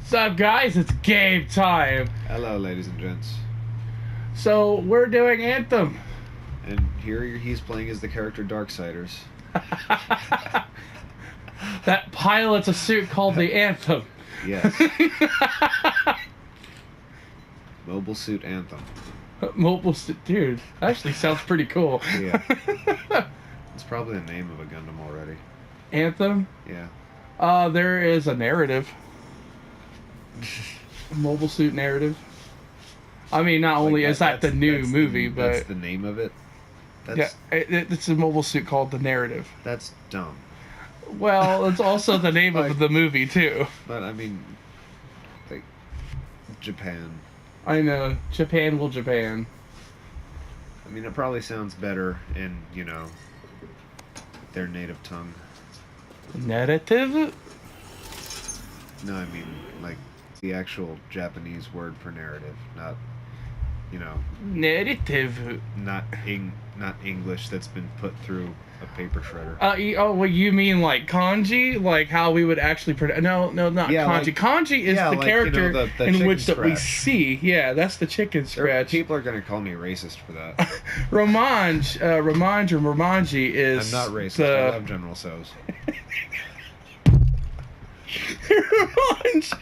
What's up, guys? It's Gaem time. Hello, ladies and gents. So we're doing Anthem. And here he's playing as the character Darksiders. That pilot's a suit called the Anthem. Yes. Mobile Suit Anthem. Mobile suit, dude. Actually, sounds pretty cool. Yeah. It's probably the name of a Gundam already. Anthem. Yeah. There is a narrative. Mobile suit narrative. I mean, not only is that the new movie, but that's the name of it. Yeah, it's a mobile suit called the narrative. That's dumb. Well, it's also the name of the movie too. But I mean, like Japan. I know, Japan will Japan. I mean, it probably sounds better in their native tongue. Narrative? No, I mean like the actual Japanese word for narrative, not Narrative. not English that's been put through a paper shredder. Well, you mean like kanji, like how we would actually no, not kanji. Like, kanji is the character the in which scratch. that we see. Yeah, that's the chicken scratch. People are gonna call me racist for that. Romanj or Romanji is. I'm not racist. I love General So's. Romanj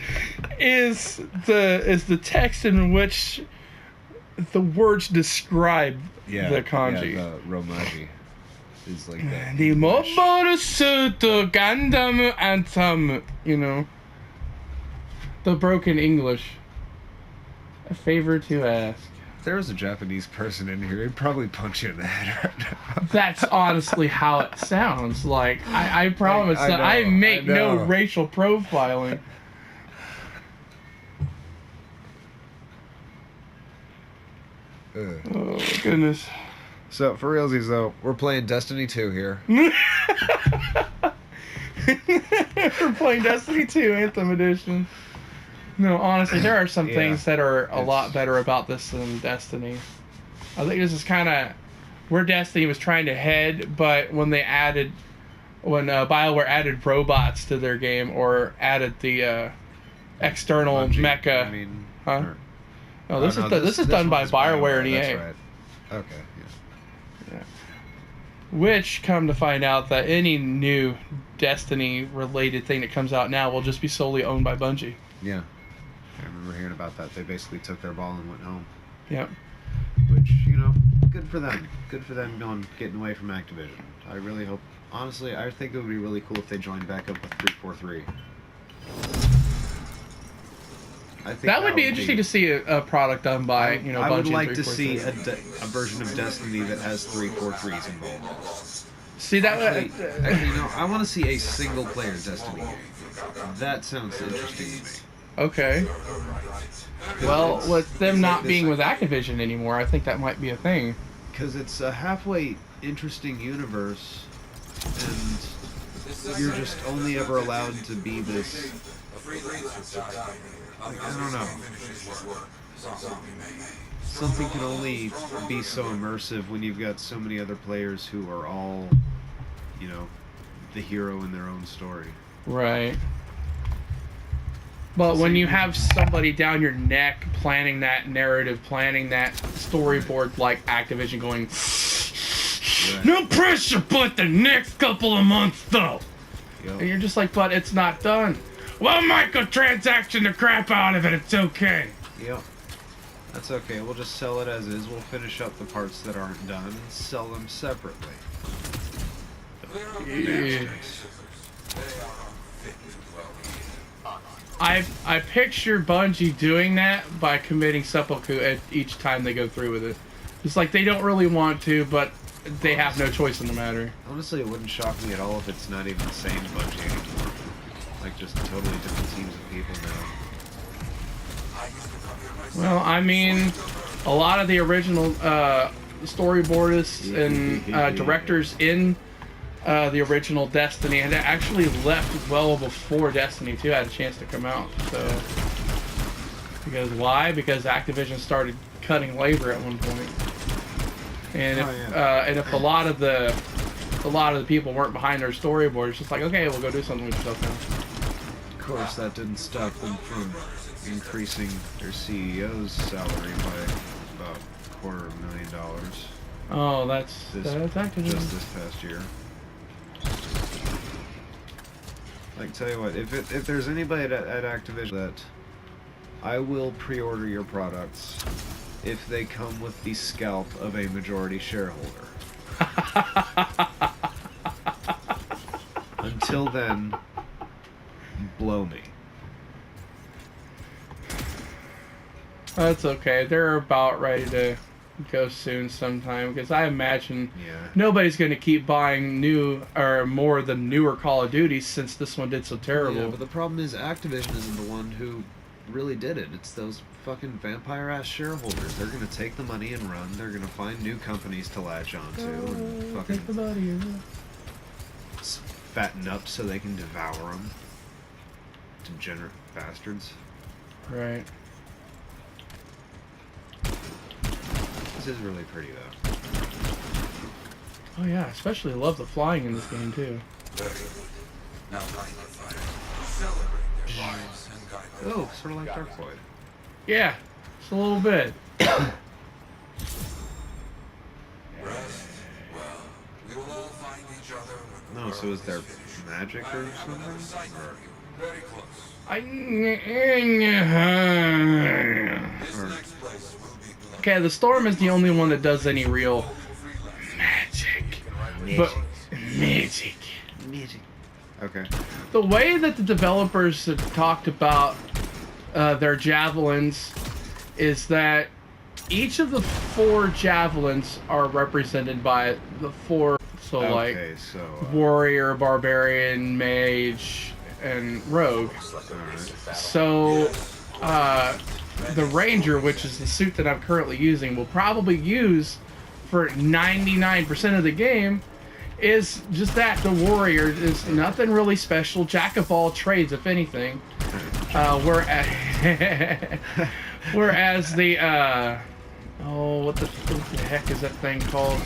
is the text in which the words describe the kanji. Yeah, the Romaji is like that. The Mobile Suit Gundam Anthem, the broken English. A favor to ask. If there was a Japanese person in here, he'd probably punch you in the head right now. That's honestly how it sounds. Like, I promise that I make no racial profiling. Oh, goodness. So, for realsies, though, we're playing Destiny 2 here. We're playing Destiny 2 Anthem Edition. No, honestly, there are some things that are a lot better about this than Destiny. I think this is kind of where Destiny was trying to head, but when BioWare added robots to their game or added the external mecha. I mean, huh? No, this is done by BioWare and EA. That's right. Okay. Yeah. Which, come to find out, that any new Destiny-related thing that comes out now will just be solely owned by Bungie. Yeah. I remember hearing about that. They basically took their ball and went home. Yep. Which, good for them. Good for them getting away from Activision. I really hope... Honestly, I think it would be really cool if they joined back up with 343. I think that would be interesting to see a product done by, Bungie. I would like to see a version of Destiny that has 343s involved. See, that actually, I want to see a single-player Destiny game. That sounds interesting to me. Okay. Well, with them not being with Activision anymore, I think that might be a thing. Because it's a halfway interesting universe, and you're just only ever allowed to be this... I don't know. Something can only be so immersive when you've got so many other players who are all, the hero in their own story. Right. But when you have somebody down your neck planning that narrative, planning that storyboard like Activision going, no pressure but the next couple of months though. Yep. And you're just like, but it's not done. Well, microtransaction the crap out of it, it's okay. Yep. That's okay, we'll just sell it as is. We'll finish up the parts that aren't done and sell them separately. Yeah. I picture Bungie doing that by committing seppuku at each time they go through with it. It's like they don't really want to, but they have no choice in the matter. Honestly, it wouldn't shock me at all if it's not even the same Bungie anymore. Like, just totally different teams of people now. Well, I mean, a lot of the original storyboardists and directors in the original Destiny had actually left well before Destiny 2 had a chance to come out. So, because why? Because Activision started cutting labor at one point, and if a lot of the people weren't behind their storyboard, it's just like, okay, we'll go do something with yourself now. course, that didn't stop them from increasing their CEO's salary by about $250,000. Oh, that's Activision. Just this past year. Like, tell you what, if there's anybody at Activision that I will pre-order your products if they come with the scalp of a majority shareholder. Until then, blow me. That's okay. They're about ready to go soon sometime, because I imagine Yeah. nobody's going to keep buying new or more of the newer Call of Duties since this one did so terrible. Yeah, but the problem is Activision isn't the one who really did it. It's those fucking vampire-ass shareholders. They're gonna take the money and run. They're gonna find new companies to latch onto and Take the fucking money. fatten up so they can devour them. Degenerate bastards. Right. This is really pretty though. Oh yeah, especially love the flying in this game too. Now light the fire. Celebrate their lives and guide them. Oh, sort of like Dark Void. Yeah, just a little bit. Rest. Well, we will all find each other when the No, so world is there finished. magic I or have another sight something? for you. Very close. This Or- next place will be glowing. Okay, the Storm is the only one that does any real magic. But magic. Okay. The way that the developers have talked about their javelins is that each of the 4 javelins are represented by the 4, so like Okay, so warrior, barbarian, mage, and rogue. alright. So the ranger, which is the suit that I'm currently using, will probably use for 99% of the game, is just that. The warrior is nothing really special, jack of all trades if anything. Whereas the what the heck is that thing called?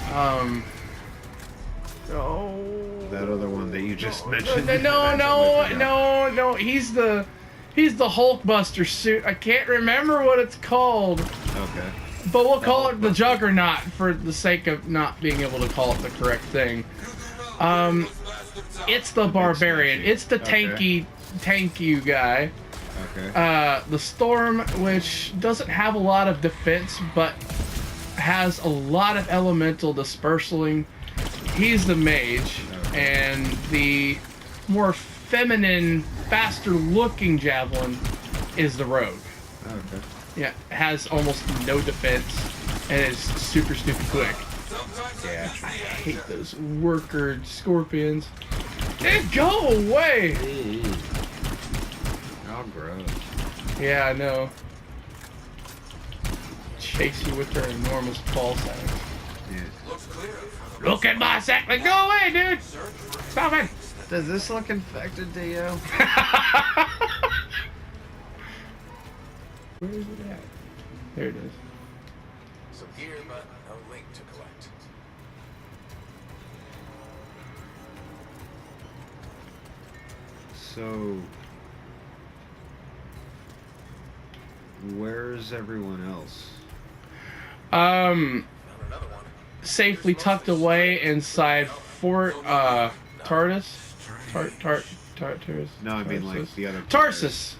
That other one that you just mentioned. No. He's the Hulkbuster suit. I can't remember what it's called. Okay. But we'll call it the Juggernaut for the sake of not being able to call it the correct thing. It's the Barbarian. It's the tanky guy. Okay. The Storm, which doesn't have a lot of defense, but has a lot of elemental dispersing. He's the mage, and the more feminine, faster-looking javelin is the rogue. Okay. Yeah, has almost no defense and is super quick. Yeah. I hate those worker scorpions. Dude, go away! Oh, gross. Yeah, I know. Chase you with their enormous ball sacks. Yeah. Looks clear. Look at my sack! Like, go away, dude! Stop it! Does this look infected to you? Where is it at? There it is. Some gear, but no link to collect. So, where's everyone else? Found another one. Safely tucked away inside Fort Tartarus. Tartarus. No, I mean like the other Tarsus.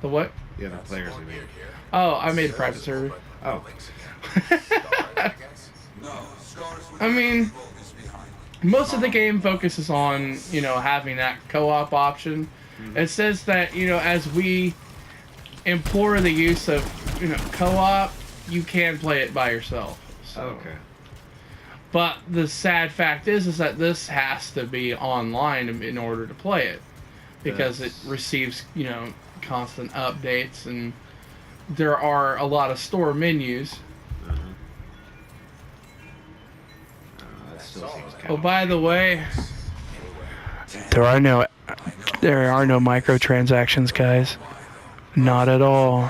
The what? The other players, I mean. Oh, I made a private server. Oh. I mean, most of the game focuses on, having that co-op option. It says that, as we implore the use of, co-op, you can play it by yourself. So. Okay. But the sad fact is that this has to be online in order to play it, because it receives, constant updates, and there are a lot of store menus. That still seems kind Oh, by the way, there are no microtransactions, guys. Not at all.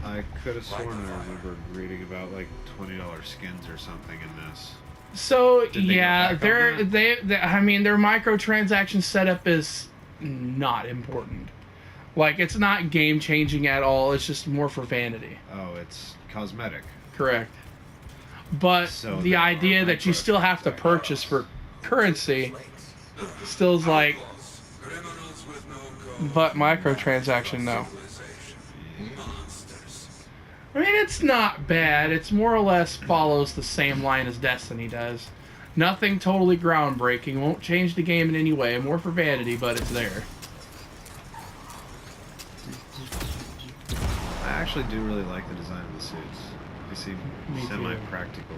I could have sworn I remembered reading about like $20 skins or something in this. So Did they go yeah, back on their microtransaction setup is not important. Like, it's not game changing at all. It's just more for vanity. Oh, it's cosmetic. Correct. But So the there idea are that you still have to purchase for currency still is like, Criminals with no code. but microtransaction, no. Monsters. I mean, it's not bad. It's more or less follows the same line as Destiny does. Nothing totally groundbreaking. Won't change the game in any way. More for vanity, but it's there. I actually do really like the design of the suits. They seem Me too. semi-practical.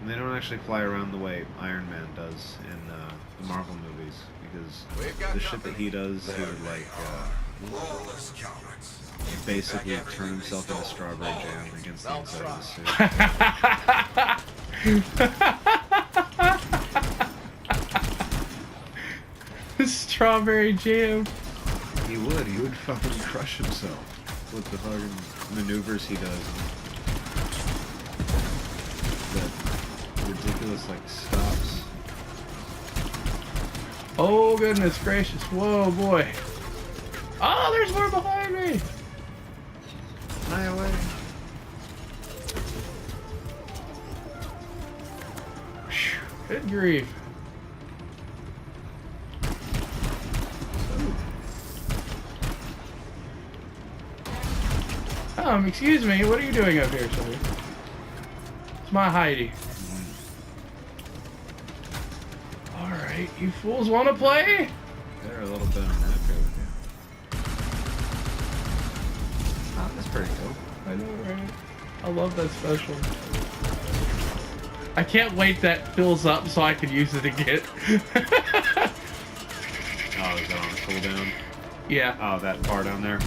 And they don't actually fly around the way Iron Man does in the Marvel movies, because the shit that he does, he would like Lawless cowards. basically turn himself into strawberry jam against the inside of the suit. Strawberry jam. He would fucking crush himself with the fucking maneuvers he does. The ridiculous like stops. Oh, goodness gracious. Whoa, boy. Oh, there's more behind me. Fly away. Phew, good grief. Excuse me, what are you doing up here, sir? It's my Heidi. Alright, you fools want to play? They're a little bit unhappy with you. Oh, that's pretty cool. I know, right? I love that special. I can't wait that fills up so I can use it again. Oh, is that on a cooldown? Yeah. Oh, that bar down there?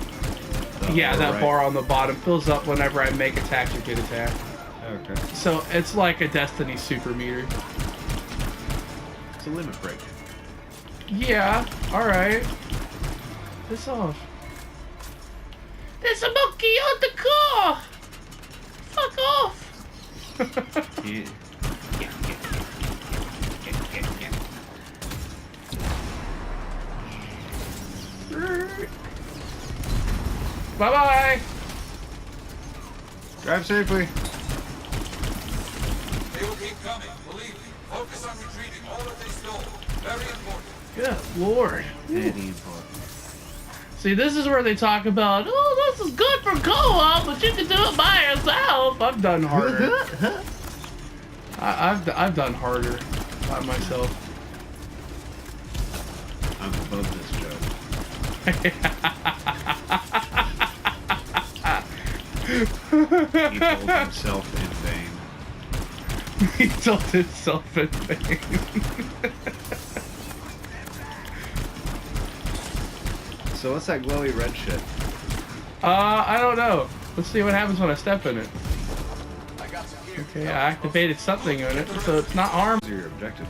Yeah, that right. bar on the bottom fills up whenever I make attack or get attack. Okay. So it's like a Destiny super meter. It's a limit break. Yeah, alright. Piss off. There's a monkey on the car! Fuck off! Yeah. Bye-bye! Drive safely. They will keep coming. Believe me. Focus on retrieving all that they stole. Very important. Good lord. Very important. See, this is where they talk about, oh, this is good for co-op, but you can do it by yourself. I've done harder. I've done harder by myself. I'm above this joke. He told himself in vain. He told himself in vain. So what's that glowy red shit? I don't know. Let's see what happens when I step in it. Okay, I activated something in it, so it's not harm. Those are your objective.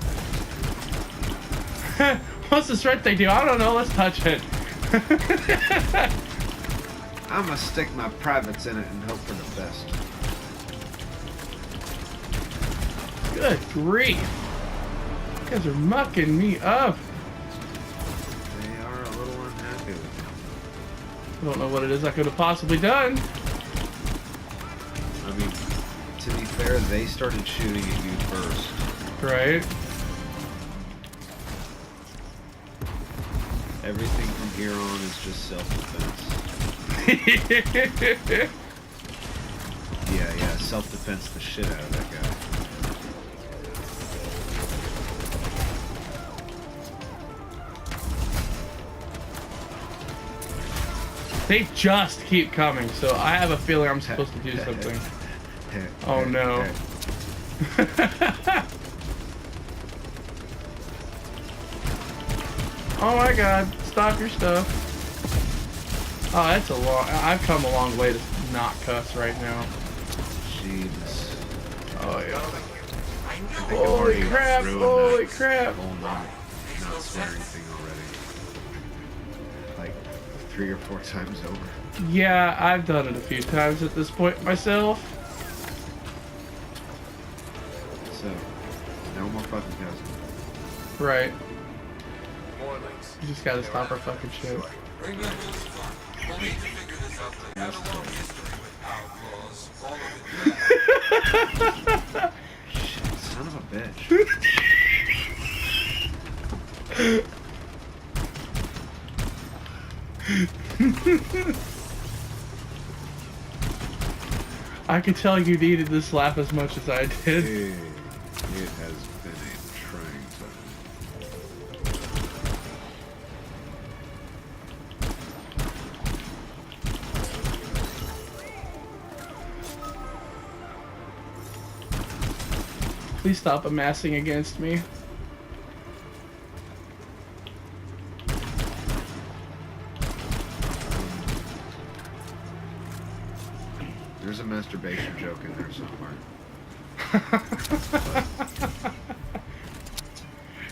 What's the strength they do? I don't know. Let's touch it. I'm gonna stick my privates in it and hope for the best. Good grief. You guys are mucking me up. They are a little unhappy with I don't know what it is I could have possibly done. you. I mean, to be fair, they started shooting at you first. Right? Everything from here on is just self-defense. Yeah, self-defense the shit out of that guy. They just keep coming, so I have a feeling I'm supposed to do something. Oh no. Oh my god, stop your stuff. Oh, that's a long... I've come a long way to not cuss right now. Jesus. Oh yeah. I think I've Holy already crap, ruined holy that crap. whole not swearing thing already. Like 3 or 4 times over. Yeah, I've done it a few times at this point myself. So, no more fucking cussing. Right. More links. You just gotta stop our fucking shit. Remember this fun. We'll need to figure this out later. Have a long history with outlaws. All of it bad. Shit, son of a bitch. I could tell you needed this laugh as much as I did. Hey, it has been a trying time. Please stop amassing against me. There's a masturbation joke in there somewhere.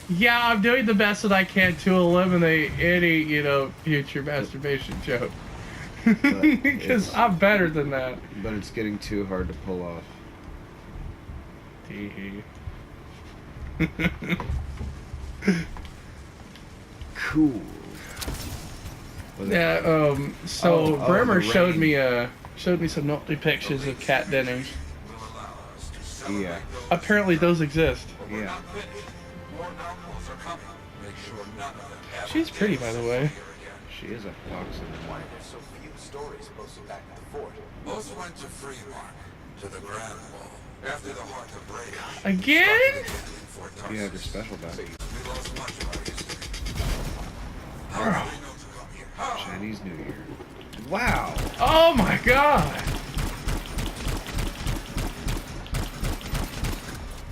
Yeah, I'm doing the best that I can to eliminate any, future masturbation joke. Because I'm better than that. But it's getting too hard to pull off. Cool. Yeah, so Oh, Brimmer the showed rain. me some naughty pictures of Kat Dennings. Will allow us to celebrate Yeah. those Apparently those exist. We're Yeah. not finished. More outlaws are coming. Make sure none of them ever She's pretty, by the way. here again. She is a fox in the Why night. are there so few stories posted back at the fort? Most went to Freemark, to the Grand Wall. After the Heart of Rage. Again? You have your special back. We lost much of our history. How do we know to come here? How? Chinese New Year. Wow. Oh my god!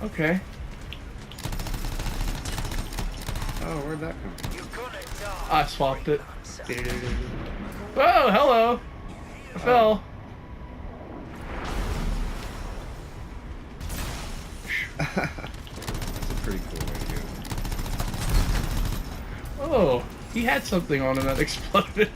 Okay. Oh, where'd that come from? I swapped it. Oh, hello! I fell. That's a pretty cool way to do it. Oh, he had something on him that exploded.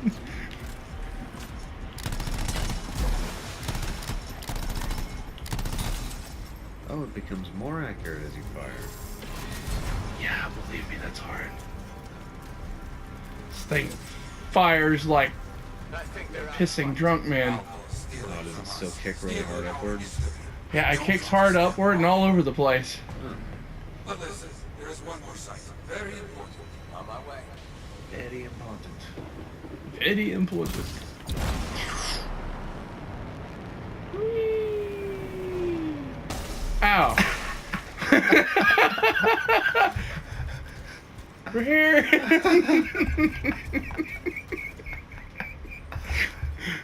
Oh, it becomes more accurate as you fire. Yeah, believe me, that's hard. This thing fires like I think they're pissing drunk man. Oh, does it still kick really hard upward? Yeah, it kicks hard upward and all over the place. But listen, there is one more site. Very important. on my way. Very important. Very important. Ow. We're here.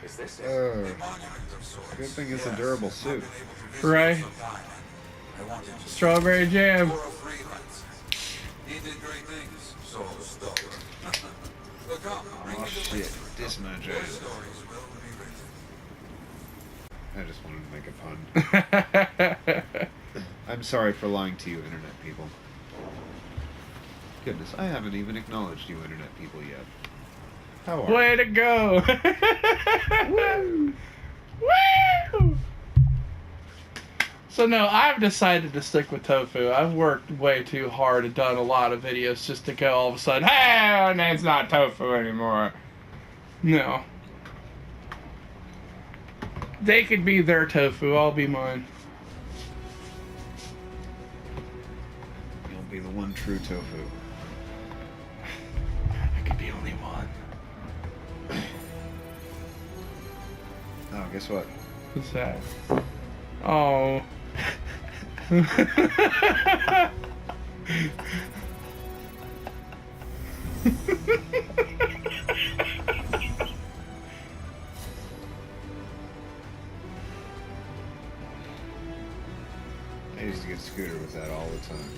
Is this it? Oh, A monument of sorts. good thing it's a durable suit. Right. I wanted to Strawberry jam. for a freelance. He did great things. So stellar. Look up. Bring Oh me the shit, list. dismantle. Your stories will be written. I just wanted to make a pun. I'm sorry for lying to you, internet people. Goodness, I haven't even acknowledged you, internet people, yet. How are Way to go. you? Woo! So no, I've decided to stick with tofu. I've worked way too hard and done a lot of videos just to go all of a sudden, hey, it's not tofu anymore. No. They could be their tofu, I'll be mine. You'll be the one true tofu. I could be only one. Oh, guess what? What's that? Oh. I used to get Scooter with that all the time.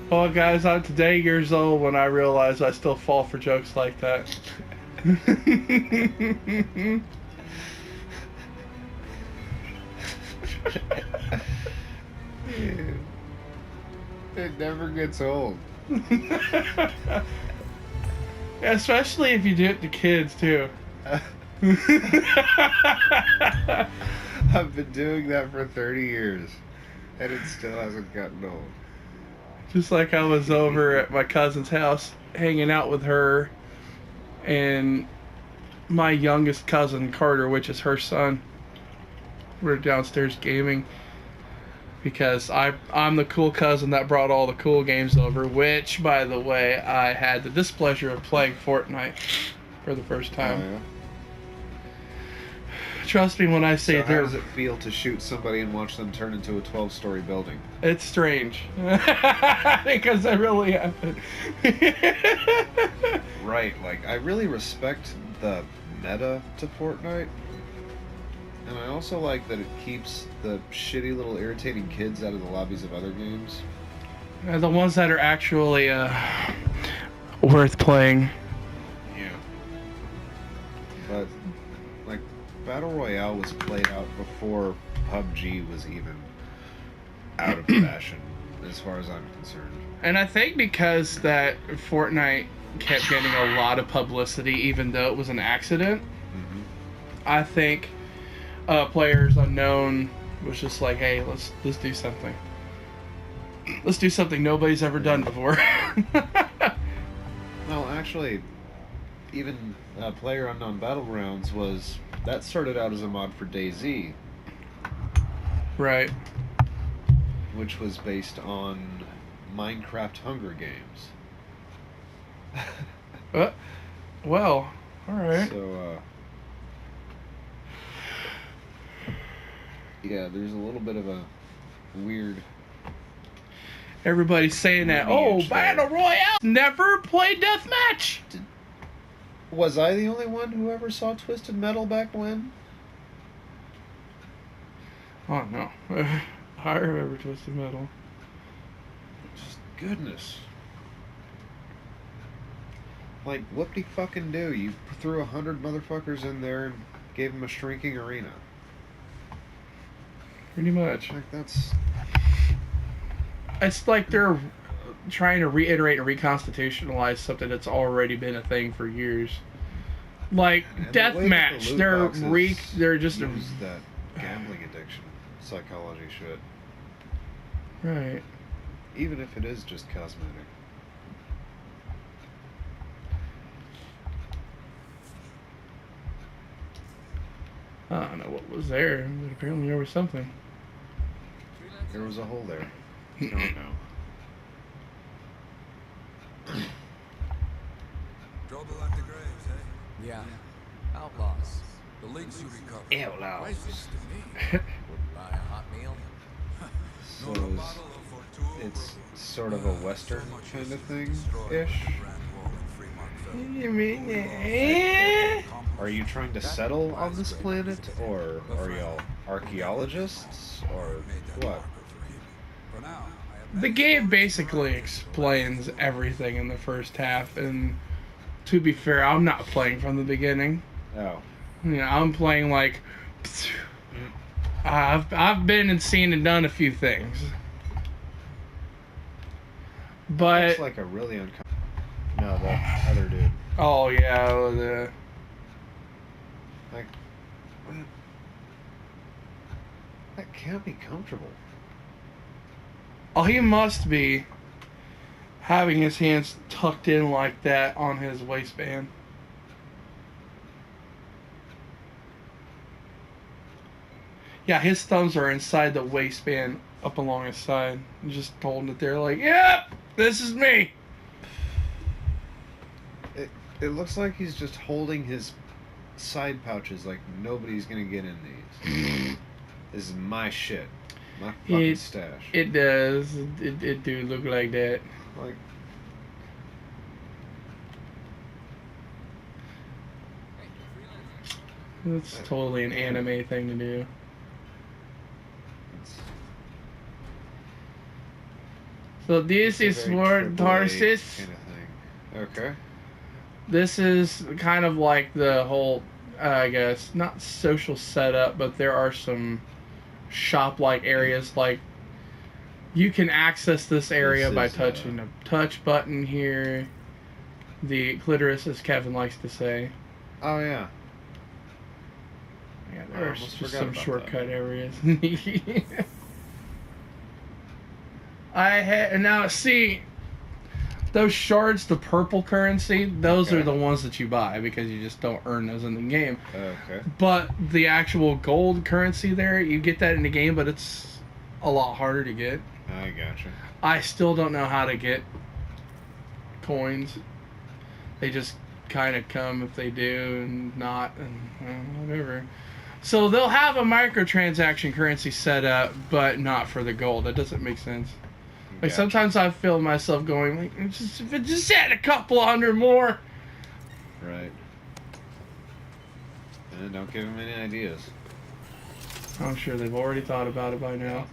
Well, guys, I'm today years old when I realize I still fall for jokes like that. It never gets old. Especially if you do it to kids, too. I've been doing that for 30 years, and it still hasn't gotten old. Just like I was over at my cousin's house hanging out with her and my youngest cousin, Carter, which is her son. We're downstairs gaming because I'm the cool cousin that brought all the cool games over, which, by the way, I had the displeasure of playing Fortnite for the first time. Oh, yeah. Trust me when I say So how does it feel to shoot somebody and watch them turn into a 12-story building? it's strange. Because I really happened. Right, like, I really respect the meta to Fortnite. And I also like that it keeps the shitty little irritating kids out of the lobbies of other games. The ones that are actually worth playing. Yeah. But, like, Battle Royale was played out before PUBG was even out of fashion, as far as I'm concerned. And I think because that Fortnite kept getting a lot of publicity, even though it was an accident, I think Players Unknown was just like, hey, let's do something. Let's do something nobody's ever done before. Well, actually, even Player Unknown Battlegrounds that started out as a mod for DayZ, Right. which was based on Minecraft Hunger Games. Well, alright. So, yeah, there's a little bit of a weird... Everybody's saying that, Lineage Battle Royale! Never played Deathmatch! Was I the only one who ever saw Twisted Metal back when? Oh, no. I remember Twisted Metal. Just goodness. Like, whoop-de-fucking-do. You threw 100 motherfuckers in there and gave them a shrinking arena. Pretty much. Like, that's... It's like they're trying to reiterate and reconstitutionalize something that's already been a thing for years. Like And the way that the Deathmatch, loot boxes they're just use that gambling addiction psychology shit. right. Even if it is just cosmetic. I don't know what was there, but apparently there was something. There was a hole there. You don't know. Trouble at the graves, eh? Yeah. Outlaws. The links you recovered. Outlaws. Priceless to me. Buy a hot meal. So Not a bottle of Fortuna it's will sort of a western so much kind easier of to thing destroy ish. than the Grand Wall in Fremont fell. You mean, eh? Are you trying to settle on this planet, or are y'all archaeologists, or what? For now, I have The game basically explains everything in the first half, and to be fair, I'm not playing from the beginning. Oh. You know, I'm playing like I've been and seen and done a few things, but Looks like a really uncomfortable... No, the other dude. oh yeah, the Like, what? That can't be comfortable. oh he must be having his hands tucked in like that on his waistband. Yeah, his thumbs are inside the waistband up along his side. Just holding it there like, yep, this is me. It looks like he's just holding his side pouches like nobody's gonna get in these. This is my shit. My fucking stash. It does. It do look like that. Like, It's totally an anime thing to do. it's, So this it's is a very for AAA Tarsus. kind of thing. Okay. This is kind of like the whole, I guess, not social setup, but there are some shop-like areas. Like, you can access this area This by is, touching a touch button here. The clitoris, as Kevin likes to say. Oh yeah. Yeah, I there are almost just forgot some about shortcut that. areas. Now see, those shards, the purple currency, those Okay. are the ones that you buy because you just don't earn those in the game. Okay. But the actual gold currency there, you get that in the game, but it's a lot harder to get. I gotcha. I still don't know how to get coins. They just kind of come if they do and not, and whatever. So they'll have a microtransaction currency set up, but not for the gold. That doesn't make sense. Like Gotcha. sometimes I feel myself going, like, if it just had a couple hundred more. Right. And don't give them any ideas. I'm sure they've already thought about it by now.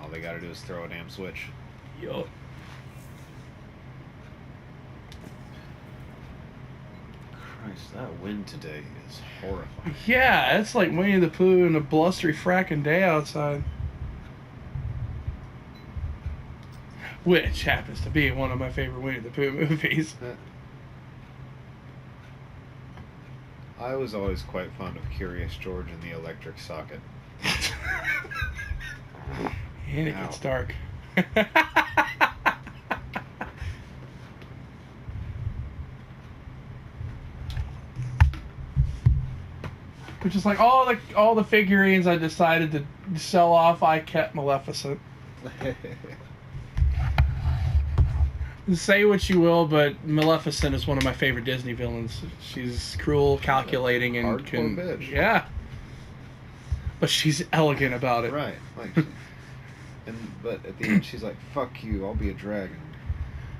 All they gotta do is throw a damn switch. Yup. Christ, that wind today is horrifying. Yeah, it's like Winnie the Pooh and a blustery fracking day outside. Which happens to be one of my favorite Winnie the Pooh movies. I was always quite fond of Curious George and the Electric Socket. And it Ow. gets dark. Which is like all the figurines I decided to sell off, I kept Maleficent. Say what you will, but Maleficent is one of my favorite Disney villains. She's cruel, calculating, and Hardcore bitch. Yeah. But she's elegant about it. Right. Like, but at the end she's like, "Fuck you, I'll be a dragon."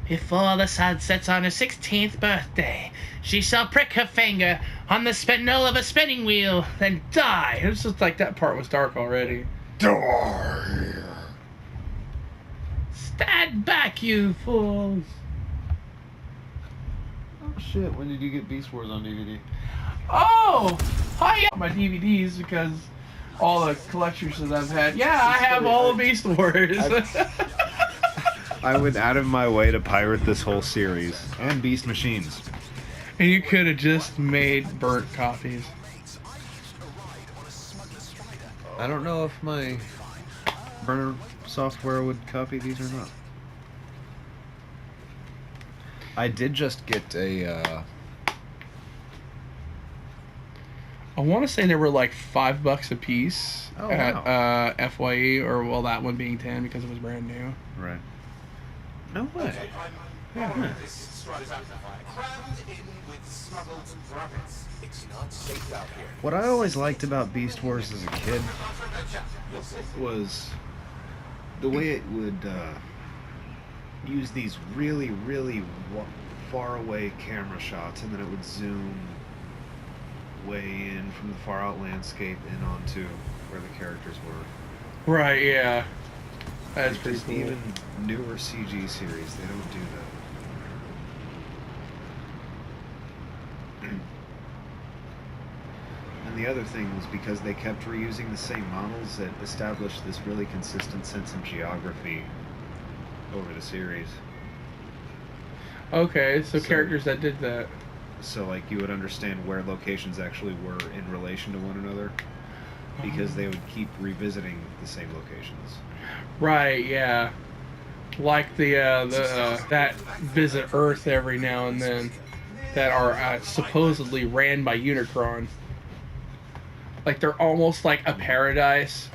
Before the sun sets on her 16th birthday, she shall prick her finger on the spindle of a spinning wheel, then die. It was just like that part was dark already. Die. Stand back, you fools! Oh shit! When did you get Beast Wars on DVD? Oh! Hi! My DVDs because all the collectors that I've had. Yeah, I have all of Beast Wars. I went out of my way to pirate this whole series and Beast Machines. And you could have just made burnt copies. I don't know if my burner software would copy these or not. I did just get a. I want to say they were like $5 a piece Oh, at FYE, or well, that one being 10 because it was brand new. Right. No way. This strut is amplified. Crammed in with smuggled rabbits. It's not safe out here. What I always liked about Beast Wars as a kid was the way it would use these really, really far away camera shots, and then it would zoom way in from the far out landscape in onto where the characters were. Right, yeah. That's Like, pretty just cool. even newer CG series, they don't do that. And the other thing was because they kept reusing the same models, it established this really consistent sense of geography over the series. Okay, so So- characters that did that. So like you would understand where locations actually were in relation to one another, because they would keep revisiting the same locations. Right, yeah. Like the that visit Earth every now and then that are supposedly ran by Unicron. Like they're almost like a paradise,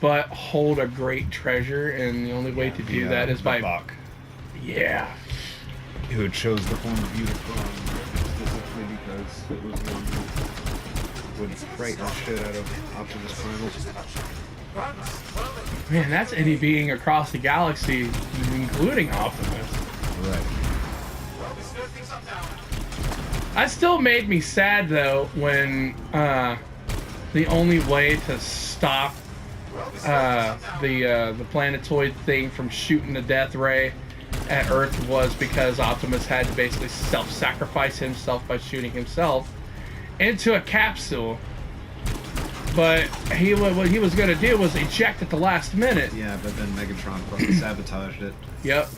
but hold a great treasure, and the only way to do that is by Bach, yeah. who chose the form of Unicron specifically because it was the one who would frighten the shit out of Optimus Primal. Man, that's any being across the galaxy, including Optimus. Right. That still made me sad though when the only way to stop the planetoid thing from shooting the death ray at Earth was because Optimus had to basically self-sacrifice himself by shooting himself into a capsule. But what he was going to do was eject at the last minute. Yeah, but then Megatron probably sabotaged it. Yep.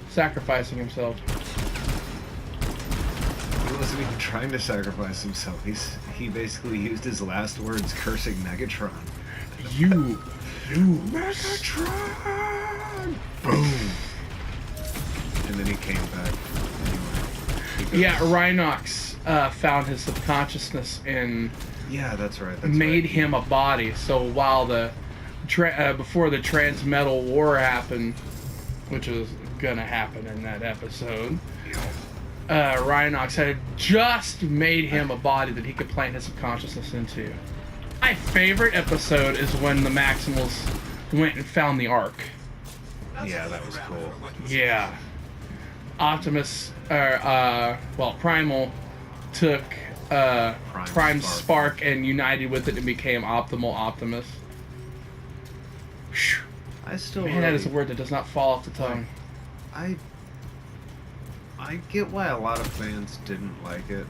Sacrificing himself. He wasn't even trying to sacrifice himself. He basically used his last words cursing Megatron. You through Megatron! Boom! And then he came back. Anyway. Yeah, Rhinox found his subconsciousness and Yeah, that's right. made him a body. So while the before the Transmetal War happened, which was gonna happen in that episode, Rhinox had just made him a body that he could plant his subconsciousness into. My favorite episode is when the Maximals went and found the Ark. Yeah, that was cool. Yeah. Optimus, Primal took Prime Spark and united with it and became Optimal Optimus. Whew. Man, that is a word that does not fall off the tongue. I get why a lot of fans didn't like it,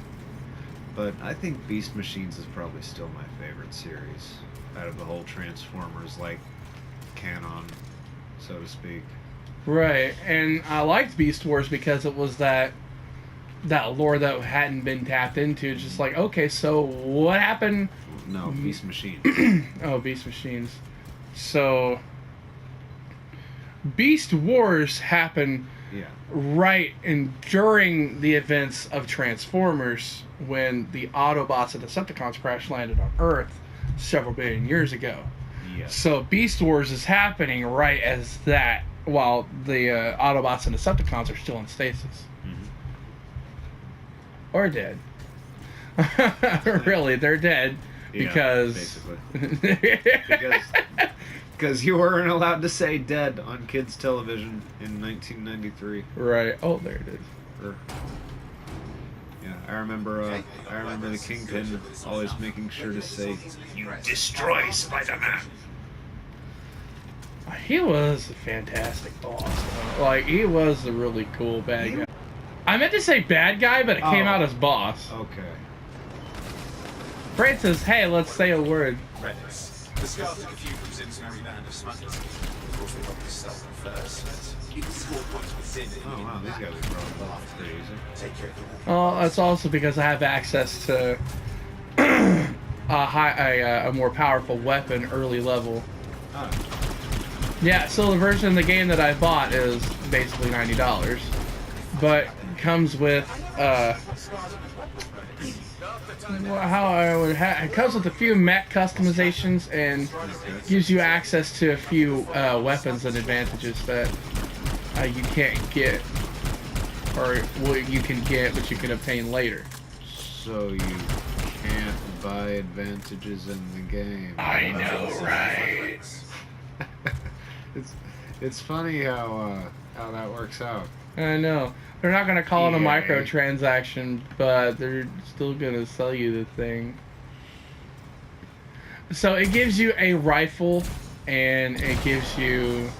but I think Beast Machines is probably still my favorite series out of the whole Transformers, like, canon, so to speak. Right, and I liked Beast Wars because it was that lore that hadn't been tapped into. Just like, okay, so what happened? No, Beast Machines. Oh, Beast Machines. So, Beast Wars happened right and during the events of Transformers when the Autobots and Decepticons crash landed on Earth several billion years ago. Yes. So Beast Wars is happening right as that, while the Autobots and Decepticons are still in stasis. Mm-hmm. Or dead. Really, they're dead because... basically. Because you weren't allowed to say dead on kids' television in 1993. Right. Oh, there it is. Yeah, I remember the Kingpin always making sure to say, "You destroy Spider-Man." He was a fantastic boss, though. Like, he was a really cool bad guy. I meant to say bad guy, but it came out as boss. Okay. Fred says, hey, let's say a word. The Scar took a few from Cincinnati band of smugglers. Of course, they got to sell them first. Keep the score points within. Oh wow, these guys are probably pretty easy. Take care of them. Well, that's also because I have access to a more powerful weapon early level. Ah. Yeah, so the version of the game that I bought is basically $90, but comes with it comes with a few mech customizations and gives you access to a few weapons and advantages that you can't get, or you can get, but you can obtain later. So you can't buy advantages in the game. I know, right? It's funny how that works out. I know. They're not going to call it a microtransaction, but they're still going to sell you the thing. So it gives you a rifle, and it gives you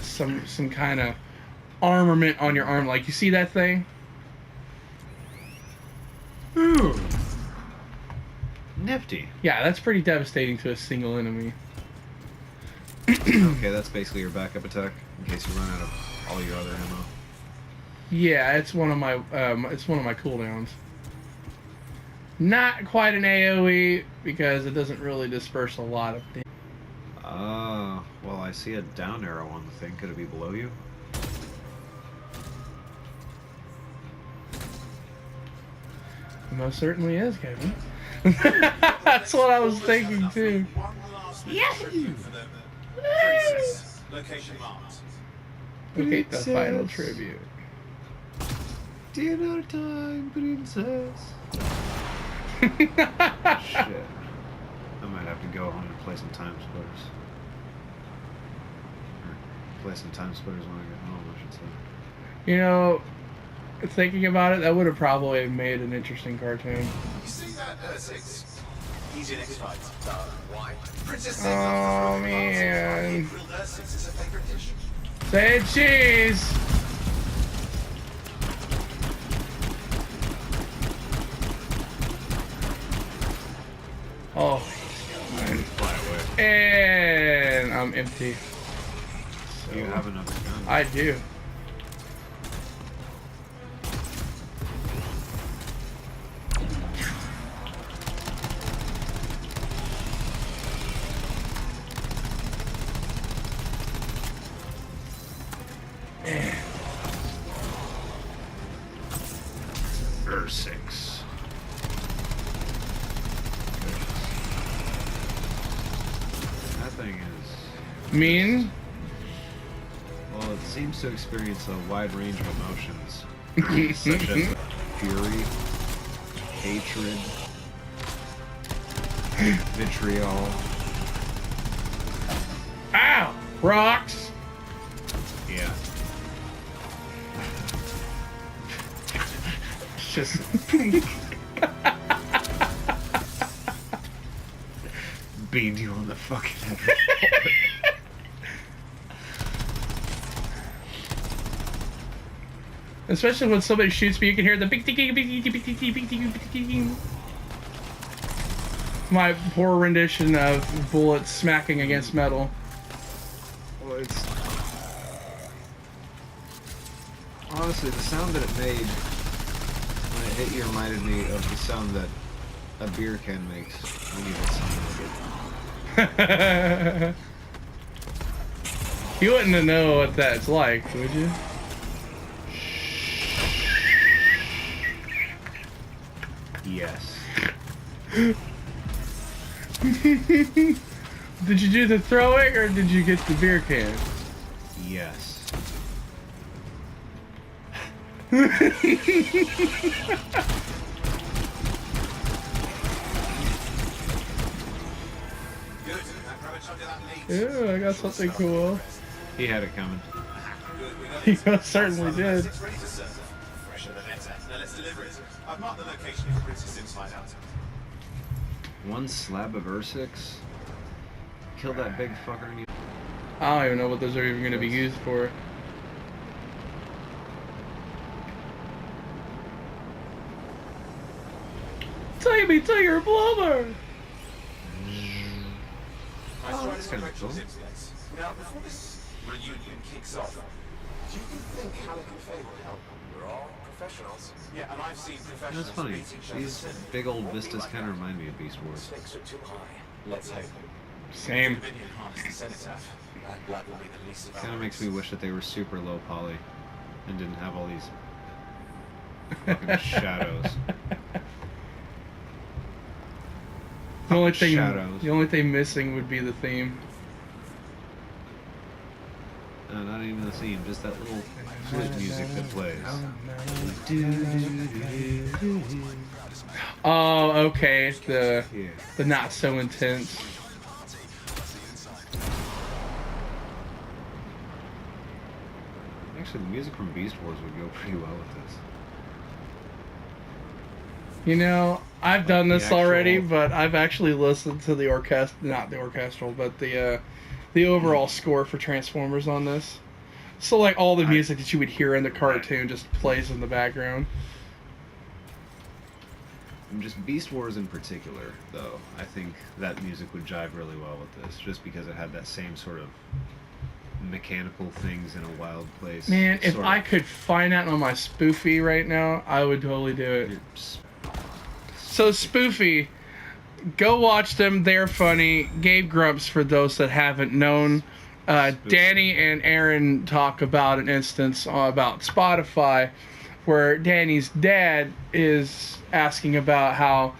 some kind of armament on your arm. Like, you see that thing? Ooh. Nifty. Yeah, that's pretty devastating to a single enemy. Okay, that's basically your backup attack in case you run out of all your other ammo. Yeah, it's one of my cooldowns. Not quite an AoE because it doesn't really disperse a lot of damage. Well, I see a down arrow on the thing. Could it be below you? It most certainly is, Kevin. That's what I was thinking too. Location marked. Okay, the final tribute. Dinner time, princess. Shit. I might have to go home and play some Time Splitters. Or play some Time Splitters when I get home, I should say. You know, thinking about it, that would have probably made an interesting cartoon. You see that, Six? He's in X-Fight. Why? Princess Oh man. Grilled Six is a favorite dish. Say cheese! Oh. And I'm empty. So Do you have enough guns? I do. Ursix. That thing is Mean? well, it seems to experience a wide range of emotions, such as fury, hatred, vitriol. Ow! Rocks! Yeah. It's just... Beamed you on the fucking head. Especially when somebody shoots me, you can hear the big ding, big ding, big ding, big ding, big ding. My poor rendition of bullets smacking against metal. Well, it's honestly the sound that it made when it hit you reminded me of the sound that a beer can makes when you hit something like it. You wouldn't know what that's like, would you? Yes. Did you do the throwing or did you get the beer can? Yes. Good. That rabbit under that lead. Yeah, I got something cool. He had it coming. Good. We got He it. certainly did. It's ready to serve. Fresher than better. Now let's deliver it. I've marked the location of Princess Sim's hideout. One slab of Ursix. Kill that big fucker and you. I don't even know what those are even going to be used for. Tyme to your blubber! Nice try that's to kinda correct cool. Sim's place. Now, before this reunion kicks off, do you think Halleck and Faye will help? We're all professionals. Yeah, and I've seen professionals That's funny. beat each other. These big old vistas kind of remind me of Beast Wars. Stakes are too high. Let's hope. Same. Dominion harness the cenotaph. That blood will be the least of our Kind of makes me worries. wish that they were super low poly and didn't have all these fucking shadows. Shadows. The only thing missing would be the theme. Not even the theme, just that little flute music that plays. Oh, okay. The Yeah. not so intense. Actually, the music from Beast Wars would go pretty well with this. You know, I've done the this actual- already, but I've actually listened to the not the orchestral, but the overall score for Transformers on this. So like all the music that you would hear in the cartoon just plays in the background. And just Beast Wars in particular, though, I think that music would jive really well with this, just because it had that same sort of mechanical things in a wild place. Man, if sort I of- could find that on my Spoofy right now, I would totally do it. So Spoofy, go watch them. They're funny. Gabe Grumps, for those that haven't known. Danny and Aaron talk about an instance about Spotify where Danny's dad is asking about how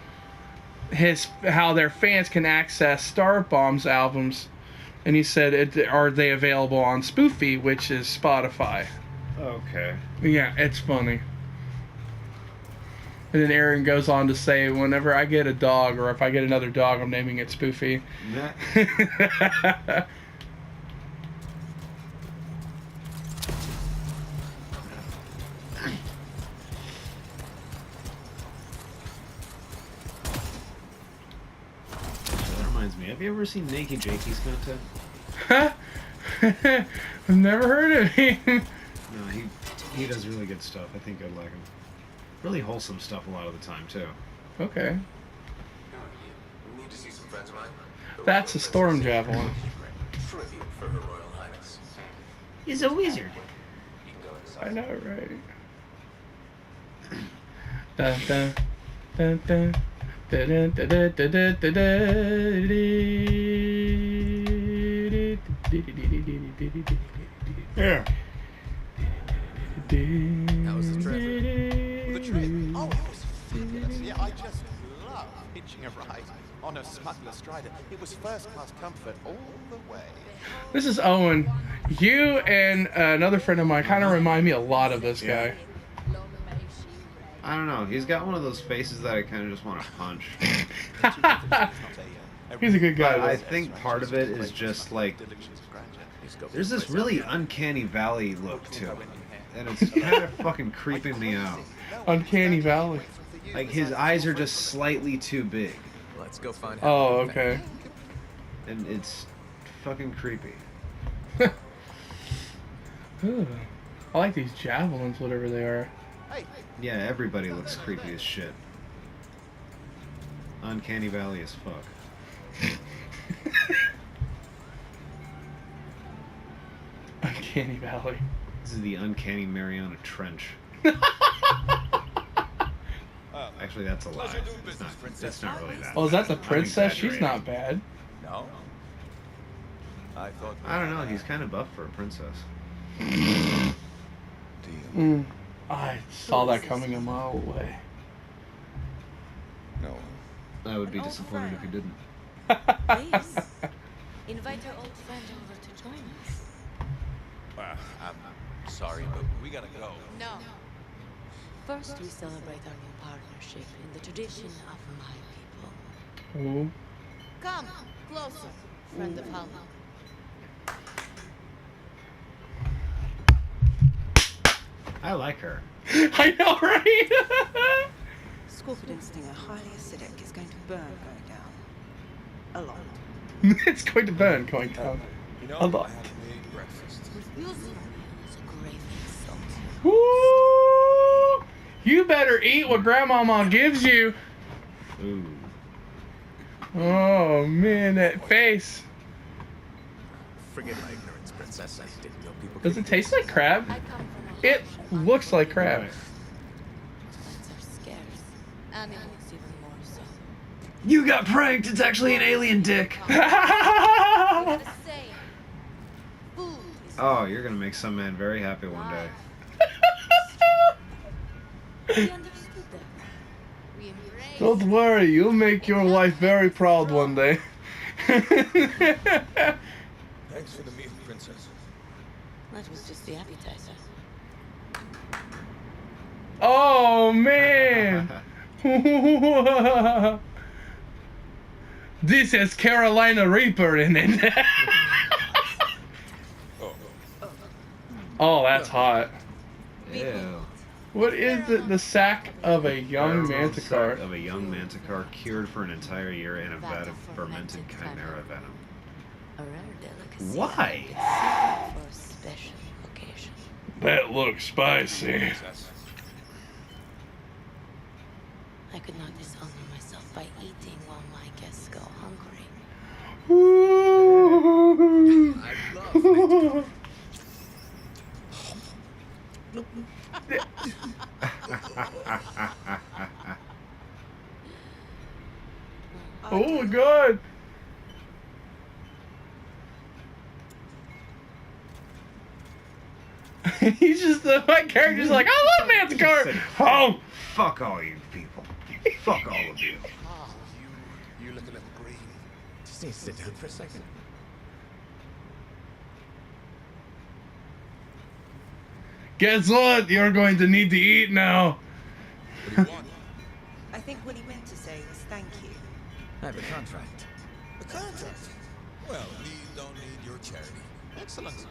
their fans can access Star Bomb's albums, and he said, "Are they available on Spoofy, which is Spotify?" Okay. Yeah, it's funny. And then Aaron goes on to say, "Whenever I get a dog, or if I get another dog, I'm naming it Spoofy." That, that reminds me, have you ever seen Naked Jakey's content? I've never heard of him. No, he does really good stuff. I think I'd like him. Really wholesome stuff a lot of the time, too. Okay. We need to see some friends of mine. That's a storm javelin. Tribute for Her Royal Highness. He's a wizard. You can go inside. I know, right? Dun, dun, dun, dun. Dun, dun, dun, dun, dun, dun, dun. Yeah. How was the trip? The trip? Oh, it was fabulous. Yeah, I just love hitching a ride on a smuggler strider. It was first-class comfort all the way. This is Owen. You and another friend of mine kind of remind me a lot of this guy. I don't know. He's got one of those faces that I kind of just want to punch. He's a good guy. But I think part of it is just like there's this really uncanny valley look to him, and it's kind of fucking creeping me out. Uncanny Valley. Like his eyes are just slightly too big, Let's go find Oh, okay. and it's fucking creepy. Ooh. I like these javelins, whatever they are. Yeah, everybody looks creepy as shit. Uncanny Valley as fuck. Uncanny Valley. This is the Uncanny Mariana Trench. Actually, that's a lie. It's not really that. Oh, is that the bad. I'm princess? She's exaggerating. not bad. No. I thought. I don't know. He's kind of buff for a princess. I saw that coming a mile away. No. I would be disappointed if he didn't. Please, invite our old friend over to join us. I'm sorry, but we gotta go. No. First, we celebrate our new partnership in the tradition of my people. Ooh. Come, closer, friend of Halma. I like her. I know, right? Scorpion stinger, highly acidic, is going to burn going down. A lot. It's going to burn going down. You know, A lot. I haven't made breakfast. Refusal is a grave insult. Woo! You better eat what Grandmama gives you. Ooh. Oh man, that face. Forget my ignorance, princess. I didn't know people. Does it taste like crab? I come from a It looks like crab. Right. Plants are scarce. Animals even more so. You got pranked! It's actually an alien dick! It's the same. Food is Oh, you're gonna make some man very happy one day. we understood that. We embrace. Don't worry, you'll make your wife very proud one day. Thanks for the meal, princess. That was just the appetizer. Oh man! This has Carolina Reaper in it. Oh, that's hot. Ew. What is it? The sack of a young Pheromone sac manticore. of a young manticore cured for an entire year in a vat of fermented chimera venom. A rare delicacy. Why? For a special occasion. That looks spicy. Princess. I could not dishonor myself by eating while my guests go hungry. I love it. Oh, good. He's just my character's like, I love Manticore. Oh, Fuck all you people. Fuck all of you. Oh, you look a little green. Just need to sit down for a second. guess what? You're going to need to eat now. What do you want? I think what he meant to say was thank you. I have a contract. The contract. Well, we don't need your charity. Excellent.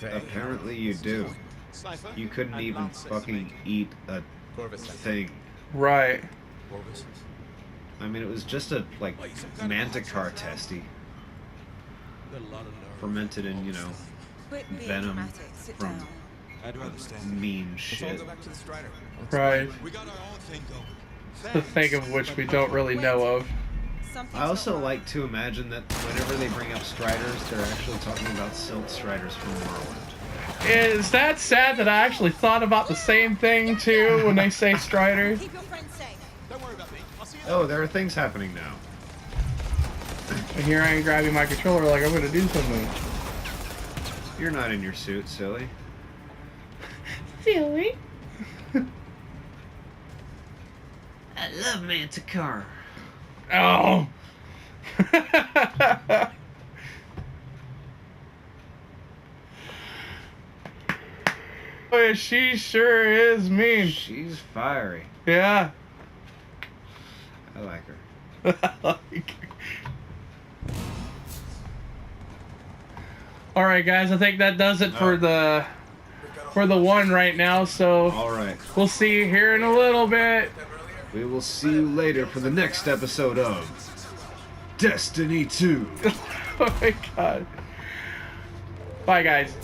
Apparently you do. Cipher. You couldn't and even nonsense, fucking mate. eat a Corvus. thing. Right. Corvus. I mean, it was just a, like, manticore testy. Got a lot of nerve. Fermented in, you know, Quit being venom dramatic. Sit from down. I do understand. mean Let's all shit. go back to the Strider. Right. We got our own thing going. The thing of which we don't really know of. Something's I also not right. like to imagine that whenever they bring up Striders, they're actually talking about Silt Striders from Morrowind. Is that sad that I actually thought about the same thing too when they say Striders? Keep your friends safe. Don't worry about me. I'll see you Oh, there are things happening now. And here I am grabbing my controller like I'm gonna do something. You're not in your suit, silly. Silly. I love Manticore. Oh. Boy, she sure is mean. She's fiery. Yeah. I like her. All right, guys. I think that does it for the one right now. So All right. we'll see you here in a little bit. We will see you later for the next episode of Destiny 2. Oh my god. Bye, guys.